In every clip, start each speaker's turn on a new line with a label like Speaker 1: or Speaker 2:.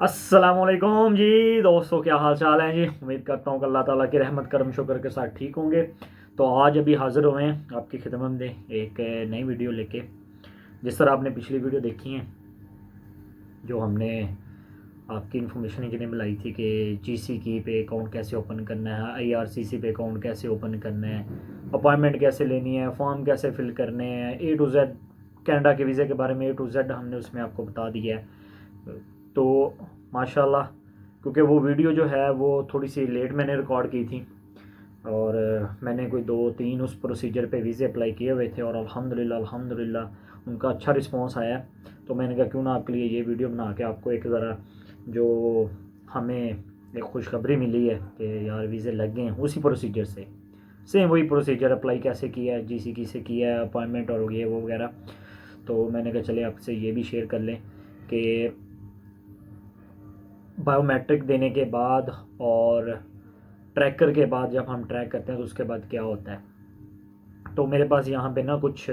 Speaker 1: अस्सलामुअलैकुम जी दोस्तों, क्या हाल चाल है जी। उम्मीद करता हूँ कि अल्लाह ताला की रहमत करम शुक्र के साथ ठीक होंगे। तो आज अभी हाज़िर हुए हैं आपकी खिदमत में एक नई वीडियो लेके। जिस तरह आपने पिछली वीडियो देखी है, जो हमने आपकी इन्फॉर्मेशन के लिए मिलाई थी कि जीसीकी पे अकाउंट कैसे ओपन करना है, आईआरसीसी पे अकाउंट कैसे ओपन करना है, अपॉइंटमेंट कैसे लेनी है, फॉर्म कैसे फिल करने हैं, ए टू जेड कनाडा के वीज़े के बारे में ए टू जेड हमने उसमें आपको बता दिया है। तो माशाल्लाह, क्योंकि वो वीडियो जो है वो थोड़ी सी लेट मैंने रिकॉर्ड की थी और मैंने कोई 2-3 उस प्रोसीजर पे वीज़े अप्लाई किए हुए थे और अल्हम्दुलिल्लाह उनका अच्छा रिस्पांस आया। तो मैंने कहा क्यों ना आपके लिए ये वीडियो बना के आपको एक ज़रा जो हमें एक खुशखबरी मिली है कि यार वीज़े लग गए हैं उसी प्रोसीजर से, सेम वही प्रोसीजर अप्लाई कैसे किया है, जीसीकी से किया है, अपॉइंटमेंट और ये वो वगैरह। तो मैंने कहा चले आपसे ये भी शेयर कर लें कि बायोमेट्रिक देने के बाद और ट्रैकर के बाद जब हम ट्रैक करते हैं तो उसके बाद क्या होता है। तो मेरे पास यहाँ पे ना कुछ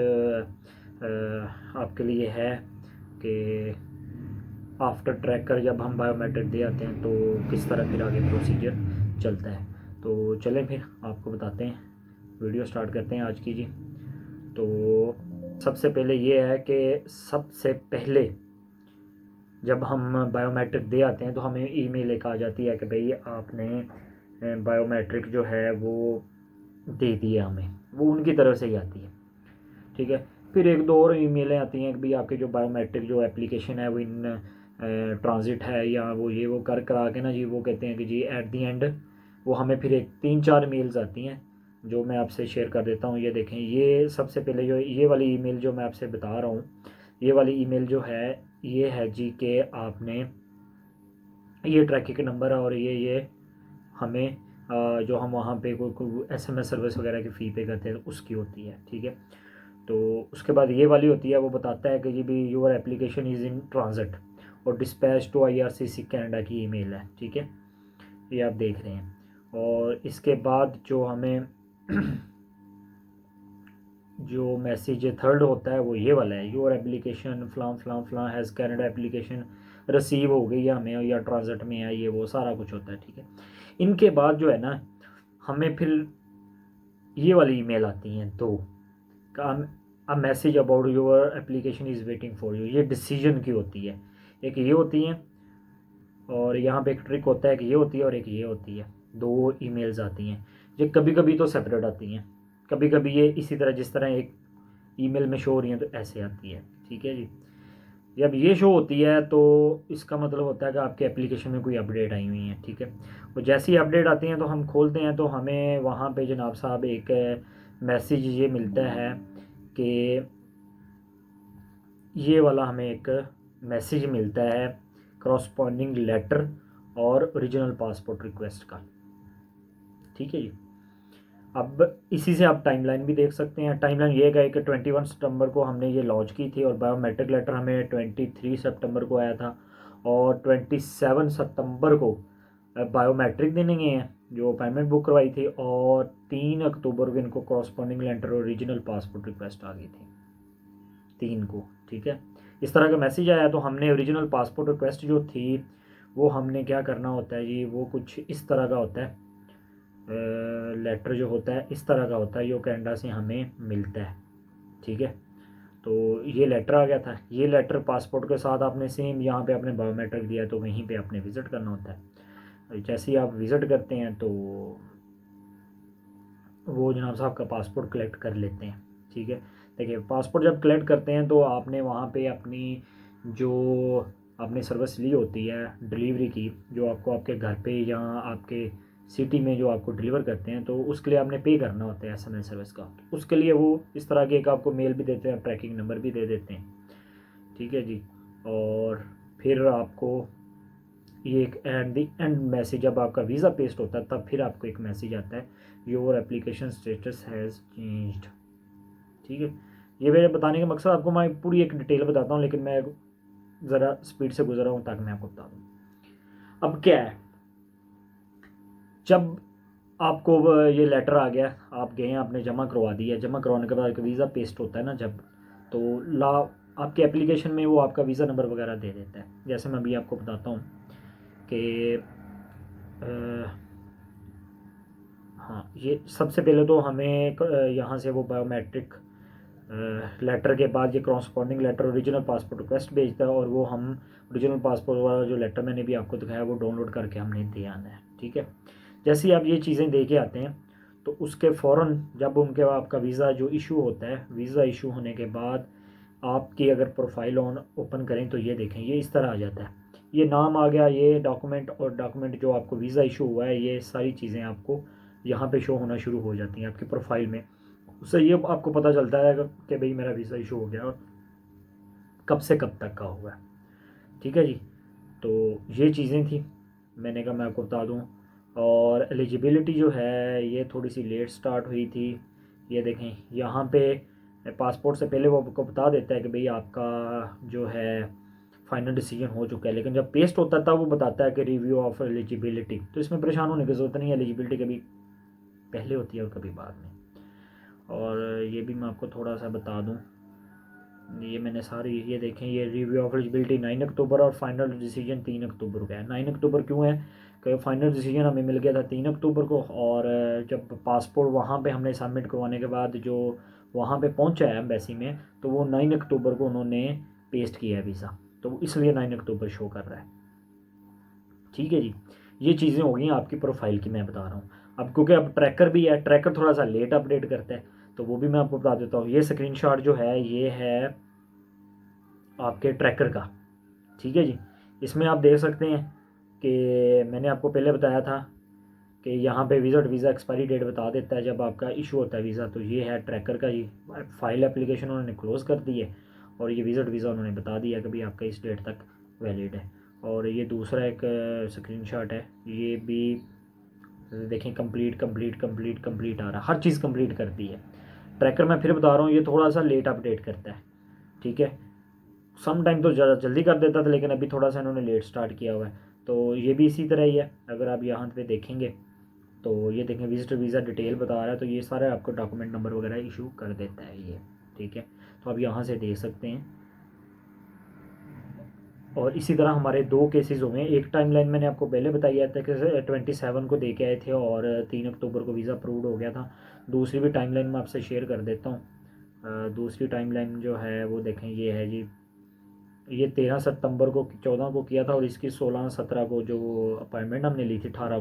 Speaker 1: आपके लिए है कि आफ्टर ट्रैकर जब हम बायोमेट्रिक दे आते हैं तो किस तरह फिर आगे प्रोसीजर चलता है। तो चलें फिर आपको बताते हैं, वीडियो स्टार्ट करते हैं आज की जी। तो सबसे पहले ये है कि सबसे पहले जब हम बायोमेट्रिक दे आते हैं तो हमें ईमेल एक आ जाती है कि भाई आपने बायोमेट्रिक जो है वो दे दिया हमें, वो उनकी तरफ से ही आती है। ठीक है, फिर एक दो और ईमेलें आती हैं कि भाई आपके जो बायोमेट्रिक जो एप्लीकेशन है वो इन ट्रांजिट है या वो ये वो कर करा के ना जी, वो कहते हैं कि जी एट दी एंड वो हमें फिर एक 3-4 मेल्स आती हैं जो मैं आपसे शेयर कर देता हूँ। ये देखें, ये सबसे पहले जो ये वाली ईमेल जो मैं आपसे बता रहा हूँ, ये वाली ईमेल जो है ये है जी के आपने ये ट्रैकिंग नंबर है और ये हमें जो हम वहाँ पे कोई एसएमएस सर्विस वगैरह की फ़ी पे करते हैं तो उसकी होती है। ठीक है, तो उसके बाद ये वाली होती है, वो बताता है कि जी भी your application is in transit और डिस्पैच टू आईआरसीसी कनाडा की ईमेल है। ठीक है, ये आप देख रहे हैं। और इसके बाद जो हमें जो मैसेज थर्ड होता है वो ये वाला है, योर एप्लीकेशन फलां फलां फलां हैज़ कनाडा एप्लीकेशन रिसीव हो गई है हमें या ट्रांजिट में है, ये वो सारा कुछ होता है। ठीक है, इनके बाद जो है ना हमें फिर ये वाली ईमेल आती हैं दो, a message about your application is waiting for you. ये डिसीजन की होती है, एक ये होती हैं और यहाँ पे एक ट्रिक होता है कि ये होती है और एक ये होती है। दो ईमेल्स आती हैं, ये कभी कभी तो सेपरेट आती हैं, कभी कभी ये इसी तरह जिस तरह एक ईमेल में शो हो रही हैं तो ऐसे आती है। ठीक है जी, जब ये शो होती है तो इसका मतलब होता है कि आपके एप्लीकेशन में कोई अपडेट आई हुई है। ठीक है, और जैसी अपडेट आती हैं तो हम खोलते हैं तो हमें वहाँ पे जनाब साहब एक मैसेज ये मिलता है कि ये वाला हमें एक मैसेज मिलता है करस्पॉन्डिंग लेटर और ओरिजिनल पासपोर्ट रिक्वेस्ट का। ठीक है जी, अब इसी से आप टाइमलाइन भी देख सकते हैं। टाइमलाइन ये है कि 21 सितंबर को हमने ये लॉन्च की थी और बायोमेट्रिक लेटर हमें 23 सितंबर को आया था और 27 सितंबर को बायोमेट्रिक देने गए हैं जो अपॉइंटमेंट बुक करवाई थी और 3 अक्टूबर को इनको कॉरस्पॉन्डिंग लेटर और ओरिजिनल पासपोर्ट रिक्वेस्ट आ गई थी 3 को। ठीक है, इस तरह का मैसेज आया तो हमने ओरिजिनल पासपोर्ट रिक्वेस्ट जो थी वो हमने क्या करना होता है जी, वो कुछ इस तरह का होता है। लेटर जो होता है इस तरह का होता है, जो कनाडा से हमें मिलता है। ठीक है, तो ये लेटर आ गया था, ये लेटर पासपोर्ट के साथ आपने सेम यहाँ पे आपने बायोमेट्रिक दिया तो वहीं पे आपने विज़िट करना होता है। जैसे ही आप विज़िट करते हैं तो वो जनाब साहब का पासपोर्ट कलेक्ट कर लेते हैं। ठीक है, देखिए पासपोर्ट जब कलेक्ट करते हैं तो आपने वहाँ पे अपनी जो आपने सर्विस ली होती है डिलीवरी की, जो आपको आपके घर पे या आपके सिटी में जो आपको डिलीवर करते हैं तो उसके लिए आपने पे करना होता है एसएमएस सर्विस का। उसके लिए वो इस तरह के एक आपको मेल भी देते हैं, ट्रैकिंग नंबर भी दे देते हैं। ठीक है जी, और फिर आपको ये एक एंड द एंड मैसेज जब आपका वीज़ा पेस्ट होता है तब फिर आपको एक मैसेज आता है, your application status has changed. ठीक है, ये मेरे बताने का मकसद आपको मैं पूरी एक डिटेल बताता हूँ लेकिन मैं ज़रा स्पीड से गुजरा हूँ ताकि मैं आपको बता दूँ। अब क्या है, जब आपको ये लेटर आ गया, आप गए हैं आपने जमा करवा दिया, जमा करवाने के बाद वीज़ा पेस्ट होता है ना जब, तो आपके एप्लीकेशन में वो आपका वीज़ा नंबर वगैरह दे देता है। जैसे मैं अभी आपको बताता हूँ कि हाँ, ये सबसे पहले तो हमें यहाँ से वो बायोमेट्रिक लेटर के बाद ये corresponding letter original passport request भेजता है, और वो हम ओरिजिनल पासपोर्ट वाला जो लेटर मैंने भी आपको दिखाया वो डाउनलोड करके हमने दे आना है। ठीक है, जैसे ही आप ये चीज़ें दे के आते हैं तो उसके फ़ौरन जब उनके आपका वीज़ा जो इशू होता है, वीज़ा इशू होने के बाद आपकी अगर प्रोफाइल ऑन ओपन करें तो ये देखें, ये इस तरह आ जाता है। ये नाम आ गया, ये डॉक्यूमेंट, और डॉक्यूमेंट जो आपको वीज़ा इशू हुआ है, ये सारी चीज़ें आपको यहाँ पे शो होना शुरू हो जाती हैं आपकी प्रोफाइल में। उससे ये आपको पता चलता है कि भाई मेरा वीज़ा इशू हो गया और कब से कब तक का हुआ है। ठीक है जी, तो ये चीज़ें थी, मैंने कहा मैं आपको बता दूँ। और एलिजिबिलिटी जो है ये थोड़ी सी लेट स्टार्ट हुई थी। ये देखें यहाँ पे पासपोर्ट से पहले वो आपको बता देता है कि भाई आपका जो है फाइनल डिसीजन हो चुका है, लेकिन जब पेस्ट होता था वो बताता है कि रिव्यू ऑफ एलिजिबिलिटी। तो इसमें परेशान होने की ज़रूरत नहीं है, एलिजिबिलिटी कभी पहले होती है और कभी बाद में। और ये भी मैं आपको थोड़ा सा बता दूं, ये मैंने सारी ये देखें, ये रिव्यू ऑफ एलिजिबिलिटी 9 अक्टूबर और फाइनल डिसीजन 3 अक्टूबर का है। 9 अक्टूबर क्यों है कि फाइनल डिसीजन हमें मिल गया था 3 अक्टूबर को, और जब पासपोर्ट वहाँ पे हमने सबमिट करवाने के बाद जो वहाँ पे पहुँचा है एम्बेसी में, तो वो 9 अक्टूबर को उन्होंने पेस्ट किया है वीज़ा, तो इसलिए 9 अक्टूबर शो कर रहा है। ठीक है जी, ये चीज़ें हो गई आपकी प्रोफाइल की, मैं बता रहा हूँ। अब क्योंकि अब ट्रैकर भी है, ट्रैकर थोड़ा सा लेट अपडेट करता है, तो वो भी मैं आपको बता देता हूँ। ये स्क्रीनशॉट जो है ये है आपके ट्रैकर का। ठीक है जी, इसमें आप देख सकते हैं कि मैंने आपको पहले बताया था कि यहाँ पे वीज़ा एक्सपायरी डेट बता देता है जब आपका इशू होता है वीज़ा। तो ये है ट्रैकर का, ये फाइल एप्लीकेशन उन्होंने क्लोज़ कर दी है, और ये वीज़ा उन्होंने बता दिया कि भाई आपका इस डेट तक वैलिड है। और ये दूसरा एक स्क्रीनशॉट है, ये भी देखें, कंप्लीट आ रहा है, हर चीज़ कंप्लीट करती है। ट्रैकर मैं फिर बता रहा हूँ ये थोड़ा सा लेट अपडेट करता है। ठीक है, सम टाइम तो ज़्यादा जल्दी कर देता था, लेकिन अभी थोड़ा सा इन्होंने लेट स्टार्ट किया हुआ है। तो ये भी इसी तरह ही है, अगर आप यहाँ पे देखेंगे तो ये देखें विजिटर वीज़ा डिटेल बता रहा है, तो ये सारा आपको डॉक्यूमेंट नंबर वगैरह इशू कर देता है ये। ठीक है, तो आप यहाँ से देख सकते हैं। और इसी तरह हमारे दो केसेस हुए हैं। एक टाइमलाइन मैंने आपको पहले बताया था कि 27 को दे के आए थे और 3 अक्टूबर को वीज़ा अप्रूव्ड हो गया था। दूसरी भी टाइमलाइन मैं आपसे शेयर कर देता हूँ। दूसरी टाइमलाइन जो है वो देखें, ये है जी, ये 13 सितंबर को 14 को किया था, और इसकी 16-17 को जो अपॉइंटमेंट हमने ली थी, 18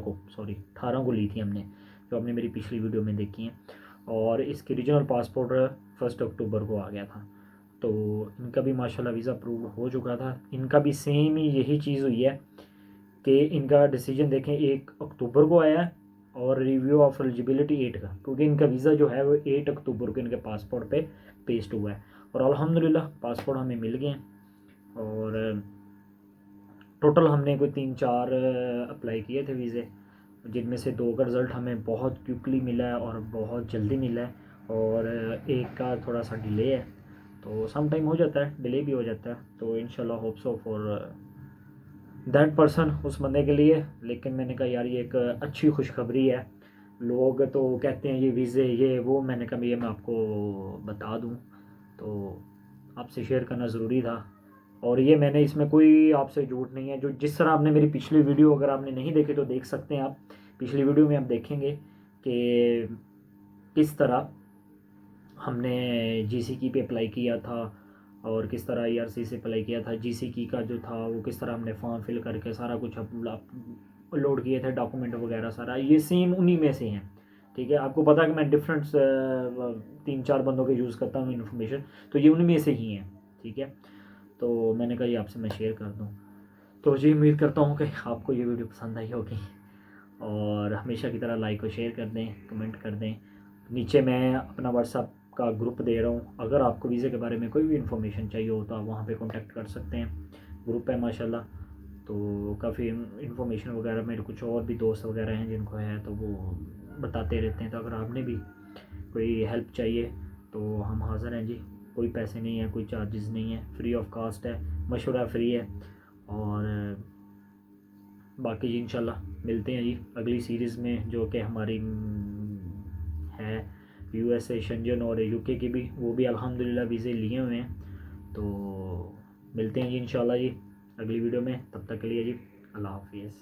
Speaker 1: को ली थी हमने, जो आपने मेरी पिछली वीडियो में देखी है। और इसकी रीजनल पासपोर्ट 1 अक्टूबर को आ गया था। तो इनका भी माशाल्लाह वीज़ा अप्रूव हो चुका था। इनका भी सेम ही यही चीज़ हुई है कि इनका डिसीजन देखें 1 अक्टूबर को आया है, और रिव्यू ऑफ एलिजिबिलिटी 8 का, क्योंकि इनका वीज़ा जो है वो 8 अक्टूबर को इनके पासपोर्ट पे पेस्ट हुआ है। और अल्हम्दुलिल्लाह पासपोर्ट हमें मिल गए हैं। और टोटल हमने कोई 3-4 अप्लाई किए थे वीज़े, जिनमें से 2 का रिज़ल्ट हमें बहुत क्विकली मिला है और बहुत जल्दी मिला है, और एक का थोड़ा सा डिले है। तो सम टाइम हो जाता है, डिले भी हो जाता है। तो इंशाल्लाह hope so for that person, उस बंदे के लिए। लेकिन मैंने कहा यार ये एक अच्छी खुशखबरी है। लोग तो कहते हैं ये वीज़े ये वो, मैंने कहा ये मैं आपको बता दूं, तो आपसे शेयर करना ज़रूरी था। और ये मैंने इसमें कोई आपसे झूठ नहीं है, जो जिस तरह आपने मेरी पिछली वीडियो अगर आपने नहीं देखी तो देख सकते हैं आप। पिछली वीडियो में आप देखेंगे कि किस तरह हमने जीसीकी पे अप्लाई किया था, और किस तरह ईआरसी से अप्लाई किया था। जीसीकी का जो था वो किस तरह हमने फॉर्म फिल करके सारा कुछ अपलोड किए थे, डॉक्यूमेंट वगैरह सारा ये सेम उन्हीं में से हैं। ठीक है, आपको पता है कि मैं डिफरेंट 3-4 बंदों के यूज़ करता हूँ इन्फॉर्मेशन, तो ये उन्हीं में से ही हैं। ठीक है, तो मैंने कहा ये आपसे मैं शेयर कर दूँ। तो जी उम्मीद करता हूँ कि आपको ये वीडियो पसंद आई होगी, और हमेशा की तरह लाइक और शेयर कर दें, कमेंट कर दें। नीचे मैं अपना व्हाट्सअप का ग्रुप दे रहा हूँ, अगर आपको वीज़े के बारे में कोई भी इन्फॉर्मेशन चाहिए हो तो आप वहाँ पे कांटेक्ट कर सकते हैं। ग्रुप है माशाल्लाह, तो काफ़ी इन्फॉर्मेशन वगैरह, मेरे कुछ और भी दोस्त वगैरह हैं जिनको है तो वो बताते रहते हैं। तो अगर आपने भी कोई हेल्प चाहिए तो हम हाज़िर हैं जी। कोई पैसे नहीं है, कोई चार्जेस नहीं है, फ्री ऑफ कास्ट है, मशवरा फ्री है। और बाकी जी इंशाल्लाह मिलते हैं जी अगली सीरीज़ में, जो कि हमारी है यूएसए, शेंजन और यूके की भी, वो भी अल्हम्दुलिल्लाह वीज़े लिए हुए हैं। तो मिलते हैं जी इंशाल्लाह जी अगली वीडियो में, तब तक के लिए जी अल्लाह हाफिज़।